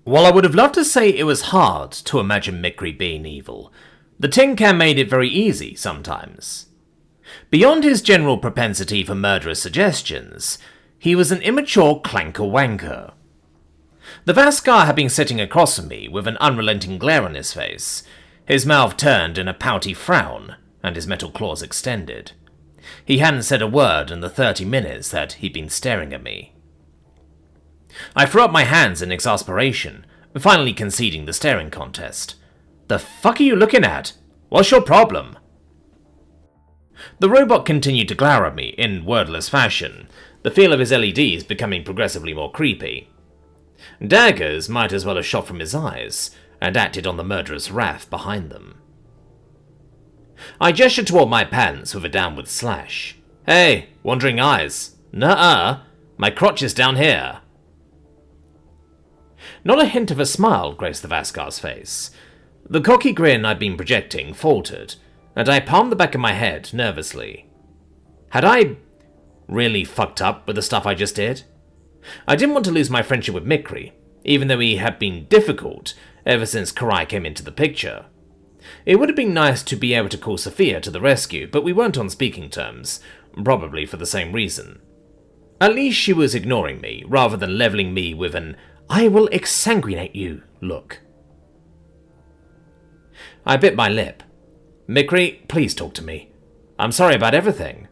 While I would have loved to say it was hard to imagine Mikri being evil, the tin can made it very easy sometimes. Beyond his general propensity for murderous suggestions, he was an immature clanker-wanker. The Vaskar had been sitting across from me with an unrelenting glare on his face, his mouth turned in a pouty frown, and his metal claws extended. He hadn't said a word in the 30 minutes that he'd been staring at me. I threw up my hands in exasperation, finally conceding the staring contest. "The fuck are you looking at? What's your problem?" The robot continued to glare at me in wordless fashion, the feel of his LEDs becoming progressively more creepy. Daggers might as well have shot from his eyes, and acted on the murderous wrath behind them. I gestured toward my pants with a downward slash. "Hey, wandering eyes. Nuh-uh, my crotch is down here." Not a hint of a smile graced the Vaskar's face. The cocky grin I'd been projecting faltered, and I palmed the back of my head nervously. Had I really fucked up with the stuff I just did? I didn't want to lose my friendship with Mikri, even though he had been difficult ever since Karai came into the picture. It would have been nice to be able to call Sophia to the rescue, but we weren't on speaking terms, probably for the same reason. At least she was ignoring me, rather than levelling me with an "I will exsanguinate you" look. I bit my lip. "Mikri, please talk to me. I'm sorry about everything.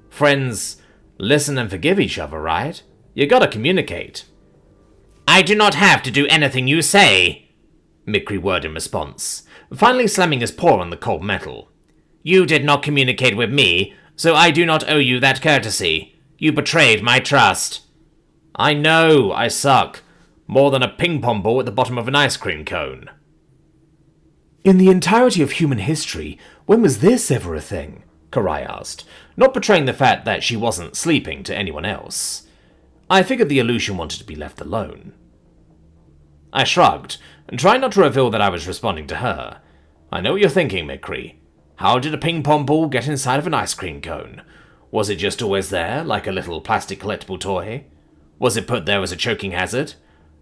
Friends listen and forgive each other, right? You gotta communicate." "I do not have to do anything you say," Mikri whirred in response, finally slamming his paw on the cold metal. "You did not communicate with me, so I do not owe you that courtesy. You betrayed my trust." "I know, I suck. More than a ping-pong ball at the bottom of an ice cream cone." "In the entirety of human history, when was this ever a thing?" Karai asked, not betraying the fact that she wasn't sleeping to anyone else. I figured the illusion wanted to be left alone. I shrugged, and tried not to reveal that I was responding to her. "I know what you're thinking, Mikri. How did a ping-pong ball get inside of an ice cream cone? Was it just always there, like a little plastic collectible toy? Was it put there as a choking hazard?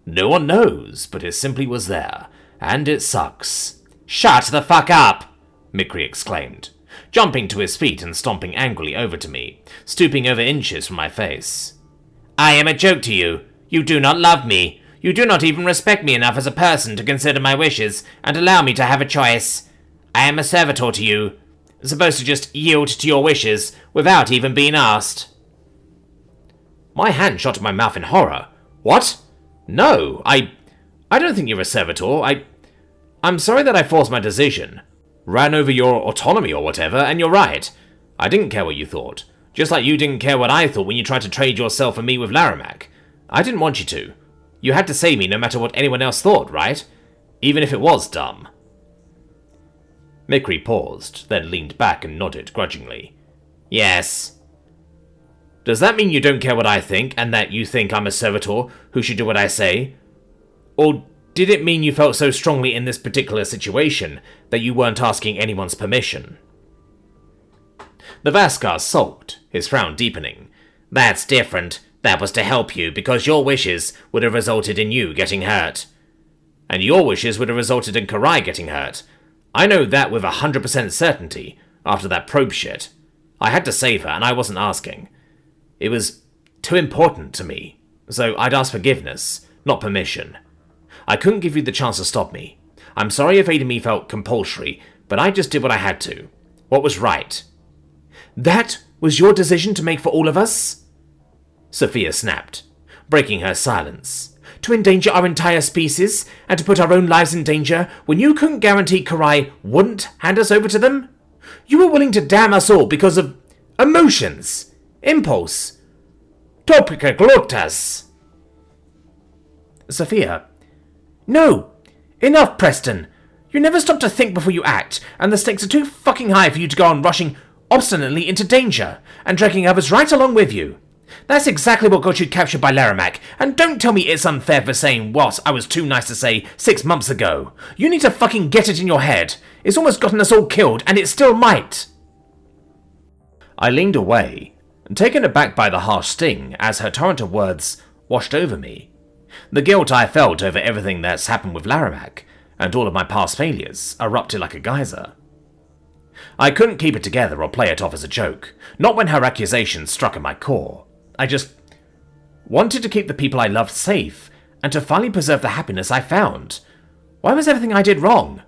No one knows, but it simply was there, and it sucks." "Shut the fuck up!" Mikri exclaimed, jumping to his feet and stomping angrily over to me, stooping over inches from my face. "I am a joke to you. You do not love me. You do not even respect me enough as a person to consider my wishes and allow me to have a choice. I am a servitor to you, supposed to just yield to your wishes without even being asked." My hand shot to my mouth in horror. "What? No, I don't think you're a servitor. I'm sorry that I forced my decision. Ran over your autonomy or whatever, and you're right. I didn't care what you thought. Just like you didn't care what I thought when you tried to trade yourself and me with Laramak. I didn't want you to. You had to save me no matter what anyone else thought, right? Even if it was dumb." Mikri paused, then leaned back and nodded grudgingly. "Yes." "Does that mean you don't care what I think, and that you think I'm a servitor who should do what I say? Or did it mean you felt so strongly in this particular situation that you weren't asking anyone's permission?" The Vaskar sulked, his frown deepening. "That's different. That was to help you, because your wishes would have resulted in you getting hurt. And your wishes would have resulted in Karai getting hurt. I know that with 100% certainty, after that probe shit. I had to save her, and I wasn't asking. It was too important to me, so I'd ask forgiveness, not permission. I couldn't give you the chance to stop me. I'm sorry if aiding me felt compulsory, but I just did what I had to. What was right." "That was your decision to make for all of us?" Sophia snapped, breaking her silence. "To endanger our entire species, and to put our own lives in danger, when you couldn't guarantee Karai wouldn't hand us over to them? You were willing to damn us all because of emotions, impulse, topica glottas." Sophia. "No! Enough, Preston! You never stop to think before you act, and the stakes are too fucking high for you to go on rushing obstinately into danger, and dragging others right along with you. That's exactly what got you captured by Laramak, and don't tell me it's unfair for saying what I was too nice to say 6 months ago. You need to fucking get it in your head. It's almost gotten us all killed, and it still might." I leaned away, taken aback by the harsh sting as her torrent of words washed over me. The guilt I felt over everything that's happened with Laramach and all of my past failures erupted like a geyser. I couldn't keep it together or play it off as a joke, not when her accusations struck at my core. I just wanted to keep the people I loved safe and to finally preserve the happiness I found. Why was everything I did wrong?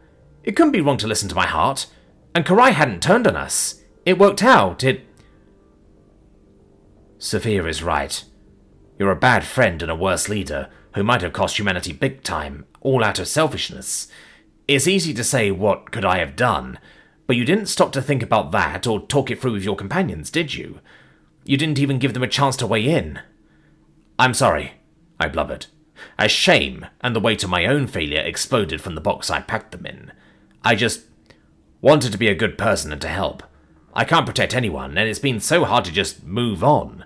It couldn't be wrong to listen to my heart, and Karai hadn't turned on us. It worked out, Sophia is right. You're a bad friend and a worse leader who might have cost humanity big time, all out of selfishness. It's easy to say, what could I have done? But you didn't stop to think about that or talk it through with your companions, did you? You didn't even give them a chance to weigh in. I'm sorry, I blubbered, as shame and the weight of my own failure exploded from the box I packed them in. I just wanted to be a good person and to help. I can't protect anyone, and it's been so hard to just move on.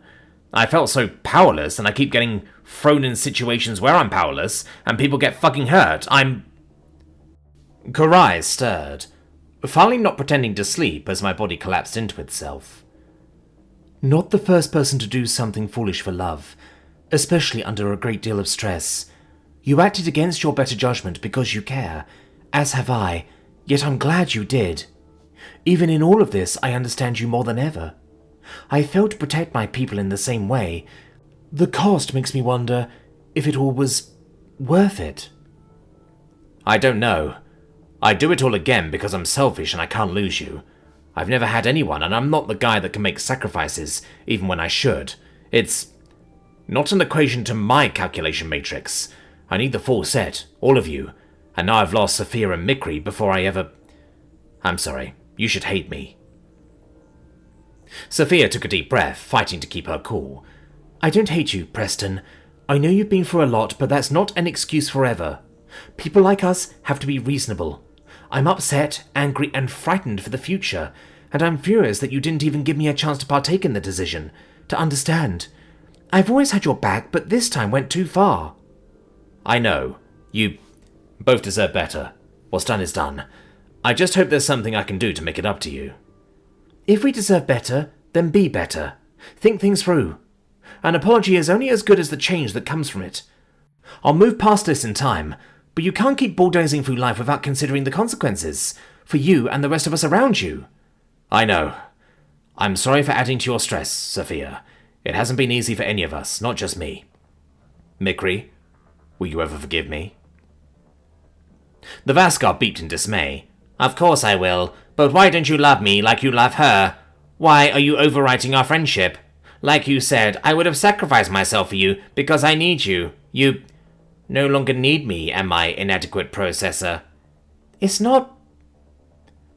I felt so powerless, and I keep getting thrown in situations where I'm powerless, and people get fucking hurt. Karai stirred, finally not pretending to sleep as my body collapsed into itself. Not the first person to do something foolish for love, especially under a great deal of stress. You acted against your better judgment because you care, as have I, yet I'm glad you did. Even in all of this, I understand you more than ever. I failed to protect my people in the same way. The cost makes me wonder if it all was worth it. I don't know. I'd do it all again because I'm selfish and I can't lose you. I've never had anyone, and I'm not the guy that can make sacrifices even when I should. It's not an equation to my calculation matrix. I need the full set, all of you, and now I've lost Sophia and Mikri before I ever... I'm sorry, you should hate me. Sophia took a deep breath, fighting to keep her cool. I don't hate you, Preston. I know you've been through a lot, but that's not an excuse forever. People like us have to be reasonable. I'm upset, angry, and frightened for the future, and I'm furious that you didn't even give me a chance to partake in the decision, to understand. I've always had your back, but this time went too far. I know. You both deserve better. What's done is done. I just hope there's something I can do to make it up to you. If we deserve better, then be better. Think things through. An apology is only as good as the change that comes from it. I'll move past this in time, but you can't keep bulldozing through life without considering the consequences, for you and the rest of us around you. I know. I'm sorry for adding to your stress, Sophia. It hasn't been easy for any of us, not just me. Mikri, will you ever forgive me? The Vaskar beeped in dismay. Of course I will, but why don't you love me like you love her? Why are you overwriting our friendship? Like you said, I would have sacrificed myself for you because I need you. You no longer need me and my inadequate processor. It's not...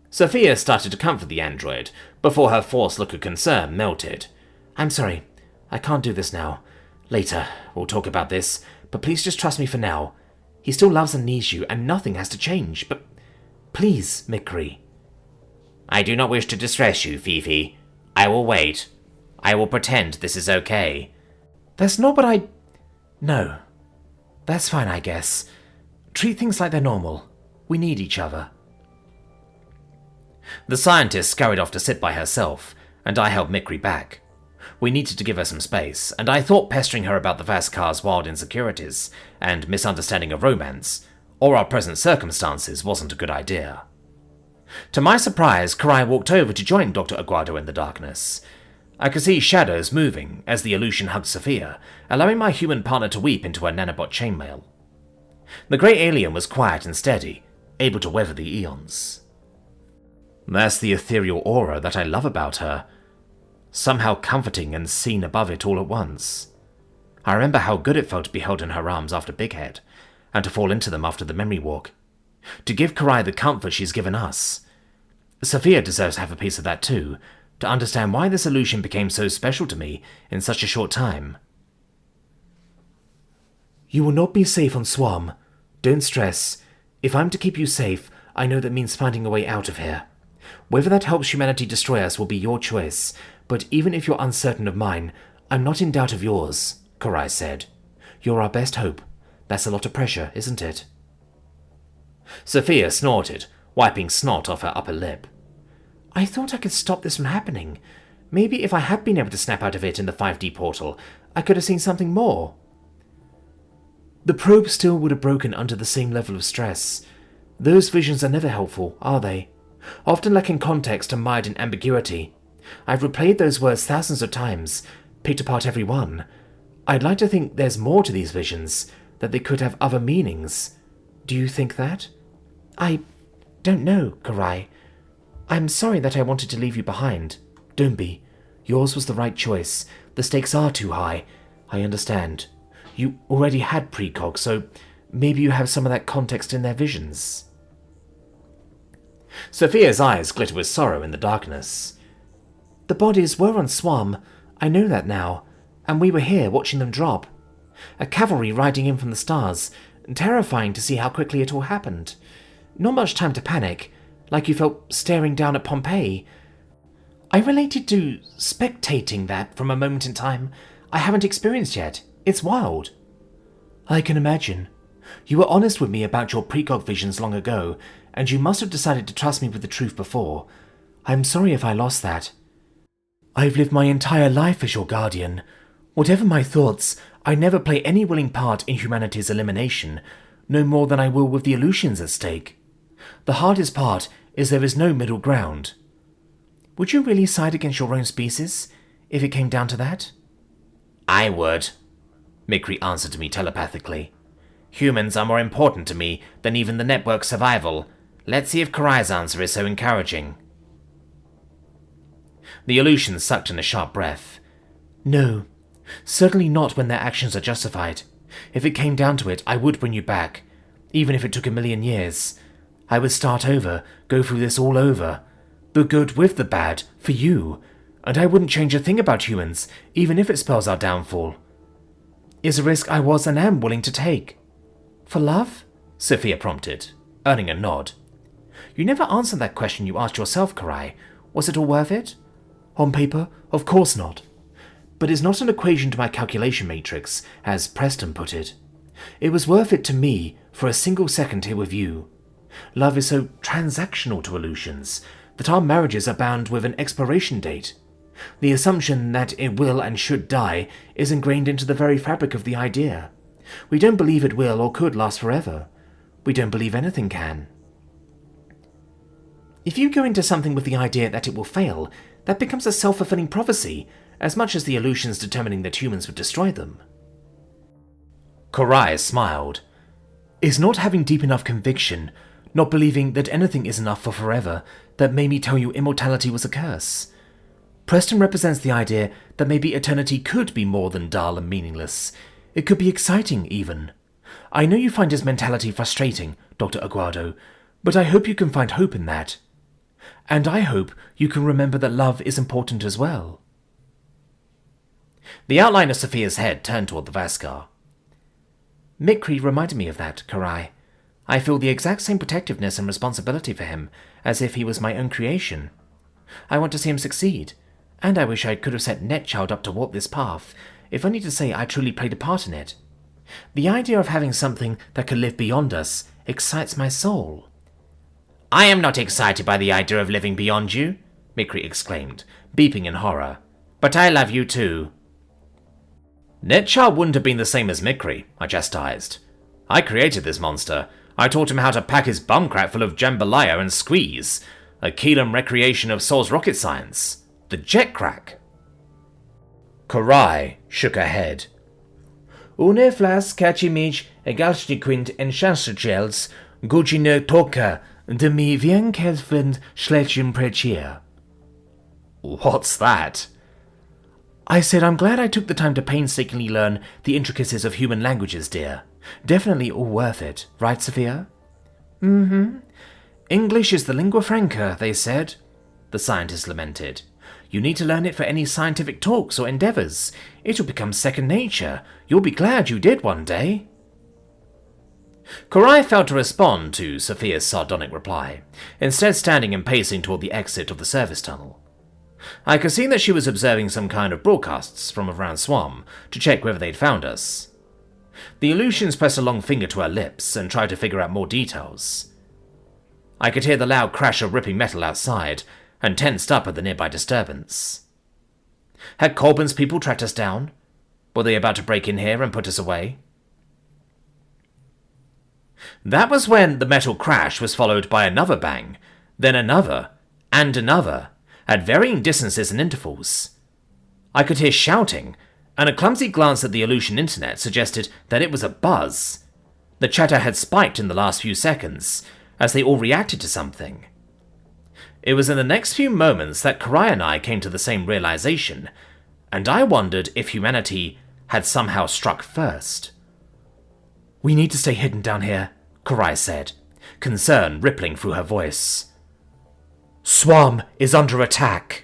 Sophia started to comfort the android before her forced look of concern melted. I'm sorry. I can't do this now. Later, we'll talk about this, but please just trust me for now. He still loves and needs you, and nothing has to change, but... Please, Mikri. I do not wish to distress you, Fifi. I will wait. I will pretend this is okay. That's not what I... No. That's fine, I guess. Treat things like they're normal. We need each other. The scientist scurried off to sit by herself, and I held Mikri back. We needed to give her some space, and I thought pestering her about the Vaskar's wild insecurities and misunderstanding of romance, or our present circumstances, wasn't a good idea. To my surprise, Karai walked over to join Dr. Aguado in the darkness. I could see shadows moving as the illusion hugged Sophia, allowing my human partner to weep into her nanobot chainmail. The grey alien was quiet and steady, able to weather the eons. That's the ethereal aura that I love about her, somehow comforting and seen above it all at once. I remember how good it felt to be held in her arms after Big Head, and to fall into them after the memory walk. To give Karai the comfort she's given us. Sophia deserves to have a piece of that too, to understand why this illusion became so special to me in such a short time. You will not be safe on Swam. Don't stress. If I'm to keep you safe, I know that means finding a way out of here. Whether that helps humanity destroy us will be your choice, but even if you're uncertain of mine, I'm not in doubt of yours, Karai said. You're our best hope. That's a lot of pressure, isn't it? Sophia snorted, wiping snot off her upper lip. I thought I could stop this from happening. Maybe if I had been able to snap out of it in the 5D portal, I could have seen something more. The probe still would have broken under the same level of stress. Those visions are never helpful, are they? Often lacking context and mired in ambiguity. I've replayed those words thousands of times, picked apart every one. I'd like to think there's more to these visions, that they could have other meanings. Do you think that? I don't know, Karai. I'm sorry that I wanted to leave you behind. Don't be. Yours was the right choice. The stakes are too high. I understand. You already had precog, so maybe you have some of that context in their visions. Sophia's eyes glitter with sorrow in the darkness. The bodies were on Swam. I know that now. And we were here watching them drop. A cavalry riding in from the stars. Terrifying to see how quickly it all happened. Not much time to panic, like you felt staring down at Pompeii. I related to spectating that from a moment in time I haven't experienced yet. It's wild. I can imagine. You were honest with me about your precog visions long ago, and you must have decided to trust me with the truth before. I'm sorry if I lost that. I've lived my entire life as your guardian. Whatever my thoughts, I never play any willing part in humanity's elimination, no more than I will with the Aleutians at stake. The hardest part is there is no middle ground. Would you really side against your own species, if it came down to that? I would, Mikri answered to me telepathically. Humans are more important to me than even the network's survival. Let's see if Karai's answer is so encouraging. The Aleutian sucked in a sharp breath. No, certainly not when their actions are justified. If it came down to it, I would bring you back, even if it took 1,000,000 years. I would start over, go through this all over. The good with the bad, for you. And I wouldn't change a thing about humans, even if it spells our downfall. It's a risk I was and am willing to take. For love? Sophia prompted, earning a nod. You never answered that question you asked yourself, Karai. Was it all worth it? On paper, of course not. But it's not an equation to my calculation matrix, as Preston put it. It was worth it to me for a single second here with you. Love is so transactional to Aleutians that our marriages are bound with an expiration date. The assumption that it will and should die is ingrained into the very fabric of the idea. We don't believe it will or could last forever. We don't believe anything can. If you go into something with the idea that it will fail, that becomes a self-fulfilling prophecy, as much as the Aleutians determining that humans would destroy them. Karai smiled. It's not having deep enough conviction, not believing that anything is enough for forever, that made me tell you immortality was a curse. Preston represents the idea that maybe eternity could be more than dull and meaningless. It could be exciting, even. I know you find his mentality frustrating, Dr. Aguado, but I hope you can find hope in that. And I hope you can remember that love is important as well. The outline of Sophia's head turned toward the Vaskar. Mikri reminded me of that, Karai. I feel the exact same protectiveness and responsibility for him, as if he was my own creation. I want to see him succeed, and I wish I could have set Netchild up to walk this path, if only to say I truly played a part in it. The idea of having something that could live beyond us excites my soul. I am not excited by the idea of living beyond you, Mikri exclaimed, beeping in horror. But I love you too. Netchild wouldn't have been the same as Mikri, I chastised. I created this monster. I taught him how to pack his bumcrack full of jambalaya and squeeze. A Keelam recreation of Sol's rocket science. The jet crack. Karai shook her head. Une flas catchimich egalstiquint en chancerchels, gugine toka, de mi vien kelvend schletchen prechia. What's that? I said I'm glad I took the time to painstakingly learn the intricacies of human languages, dear. Definitely all worth it, right, Sophia? Mm-hmm. English is the lingua franca, they said, the scientist lamented. You need to learn it for any scientific talks or endeavors. It'll become second nature. You'll be glad you did one day. Karai failed to respond to Sophia's sardonic reply, instead standing and pacing toward the exit of the service tunnel. I could see that she was observing some kind of broadcasts from around Swam to check whether they'd found us. The Aleutians pressed a long finger to her lips and tried to figure out more details. I could hear the loud crash of ripping metal outside, and tensed up at the nearby disturbance. Had Corbin's people tracked us down? Were they about to break in here and put us away? That was when the metal crash was followed by another bang, then another, and another, at varying distances and intervals. I could hear shouting, and a clumsy glance at the Aleutian internet suggested that it was a buzz. The chatter had spiked in the last few seconds, as they all reacted to something. It was in the next few moments that Karai and I came to the same realization, and I wondered if humanity had somehow struck first. "We need to stay hidden down here," Karai said, concern rippling through her voice. "Swam is under attack."